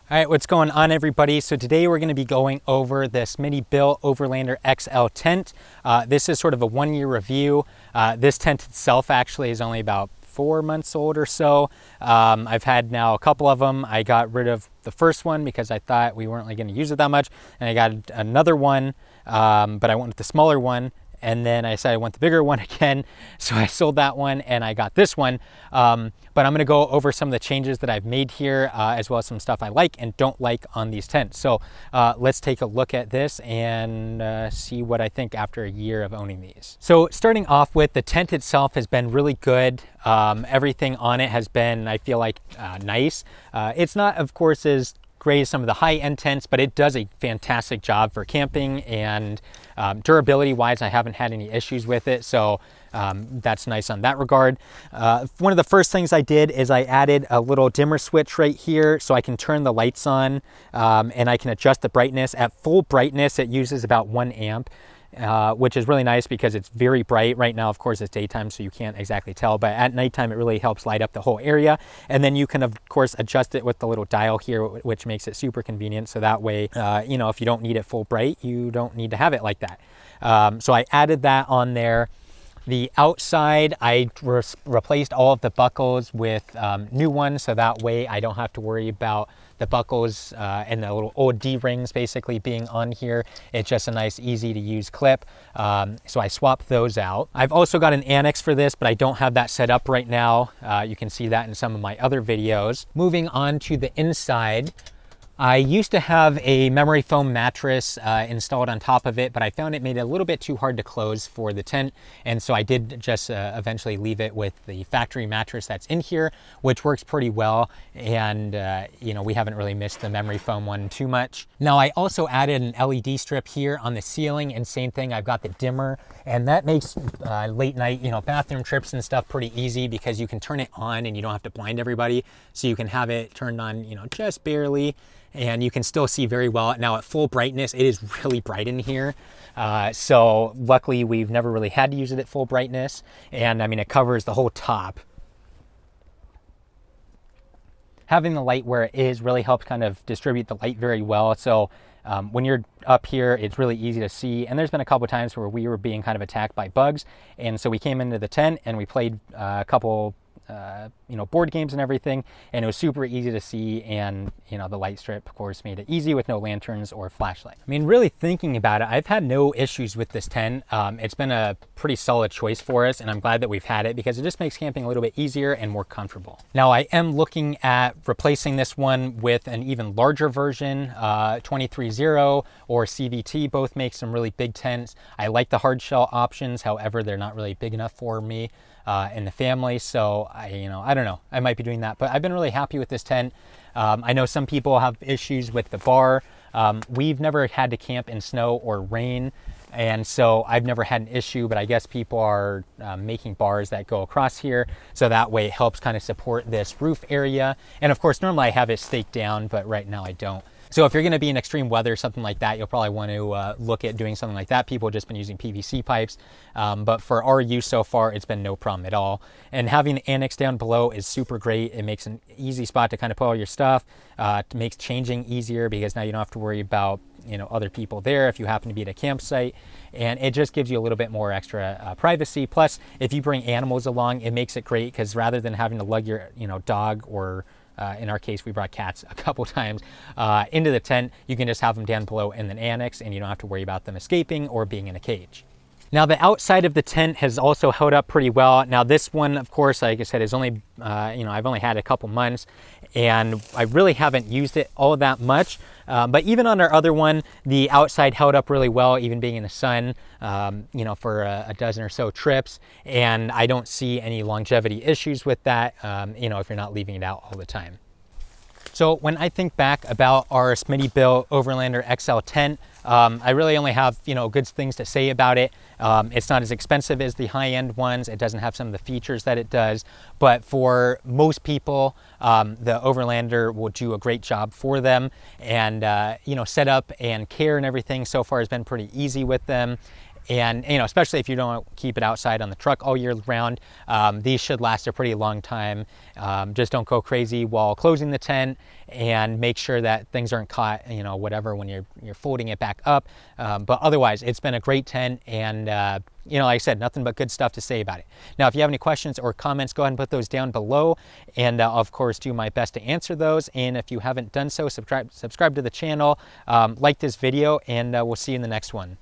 All right, what's going on, everybody? So today we're going to be going over the Smittybilt Overlander XL tent. This is sort of a one-year review. This tent itself actually is only about 4 months old or so. I've had now a couple of them. I got rid of the first one because I thought we weren't really going to use it that much, and I got another one, but I went with the smaller one. And then I decided I want the bigger one again. So I sold that one and I got this one. But I'm gonna go over some of the changes that I've made here, as well as some stuff I like and don't like on these tents. So let's take a look at this and see what I think after a year of owning these. So starting off with, the tent itself has been really good. Everything on it has been, I feel like, nice. It's not, of course, as great as some of the high-end tents, but it does a fantastic job for camping, and durability wise I haven't had any issues with it, so that's nice on that regard. One of the first things I did is I added a little dimmer switch right here so I can turn the lights on, and I can adjust the brightness. At full brightness it uses about 1 amp, which is really nice because it's very bright. Right now, of course, it's daytime, so you can't exactly tell, but at nighttime, it really helps light up the whole area. And then you can, of course, adjust it with the little dial here, which makes it super convenient. So that way, you know, if you don't need it full bright, you don't need to have it like that. So I added that on there. The outside, I replaced all of the buckles with new ones, so that way I don't have to worry about the buckles and the little old D-rings basically being on here. It's just a nice, easy to use clip. So I swapped those out. I've also got an annex for this, but I don't have that set up right now. You can see that in some of my other videos. Moving on to the inside, I used to have a memory foam mattress installed on top of it, but I found it made it a little bit too hard to close for the tent. And so I did just eventually leave it with the factory mattress that's in here, which works pretty well. And, you know, we haven't really missed the memory foam one too much. Now, I also added an LED strip here on the ceiling, and same thing, I've got the dimmer, and that makes late night, you know, bathroom trips and stuff pretty easy because you can turn it on and you don't have to blind everybody. So you can have it turned on, you know, just barely, and you can still see very well. Now at full brightness, it is really bright in here. So luckily we've never really had to use it at full brightness. And I mean, it covers the whole top. Having the light where it is really helps kind of distribute the light very well. So when you're up here, it's really easy to see. And there's been a couple of times where we were being kind of attacked by bugs. And so we came into the tent and we played a couple you know, board games and everything, and it was super easy to see. And you know, the light strip of course made it easy with no lanterns or flashlight. I mean, really thinking about it, I've had no issues with this tent. It's been a pretty solid choice for us, and I'm glad that we've had it because it just makes camping a little bit easier and more comfortable. Now I am looking at replacing this one with an even larger version. 23.0 or CVT both make some really big tents. I like the hard shell options, however they're not really big enough for me in the family, so I don't know, I might be doing that, but I've been really happy with this tent. I know some people have issues with the bar. We've never had to camp in snow or rain, and so I've never had an issue, but I guess people are making bars that go across here, so that way it helps kind of support this roof area. And of course, normally I have it staked down, but right now I don't. So if you're going to be in extreme weather, something like that, you'll probably want to look at doing something like that. People have just been using PVC pipes, but for our use so far, it's been no problem at all. And having the annex down below is super great. It makes an easy spot to kind of put all your stuff. It makes changing easier because now you don't have to worry about, you know, other people there if you happen to be at a campsite, and it just gives you a little bit more extra privacy. Plus, if you bring animals along, it makes it great because rather than having to lug your, you know, dog or in our case, we brought cats a couple times into the tent, you can just have them down below in an annex and you don't have to worry about them escaping or being in a cage. Now the outside of the tent has also held up pretty well. Now this one, of course, like I said, is only, you know, I've only had a couple months and I really haven't used it all that much. But even on our other one, the outside held up really well, even being in the sun, you know, for a dozen or so trips. And I don't see any longevity issues with that, you know, if you're not leaving it out all the time. So when I think back about our Smittybilt Overlander XL tent, I really only have, you know, good things to say about it. It's not as expensive as the high-end ones. It doesn't have some of the features that it does, but for most people, the Overlander will do a great job for them. And, you know, setup and care and everything so far has been pretty easy with them. And you know, especially if you don't keep it outside on the truck all year round, these should last a pretty long time. Just don't go crazy while closing the tent, and make sure that things aren't caught, you know, whatever, when you're folding it back up. But otherwise, it's been a great tent, and you know, like I said, nothing but good stuff to say about it. Now, if you have any questions or comments, go ahead and put those down below, and I'll of course do my best to answer those. And if you haven't done so, subscribe to the channel, like this video, and we'll see you in the next one.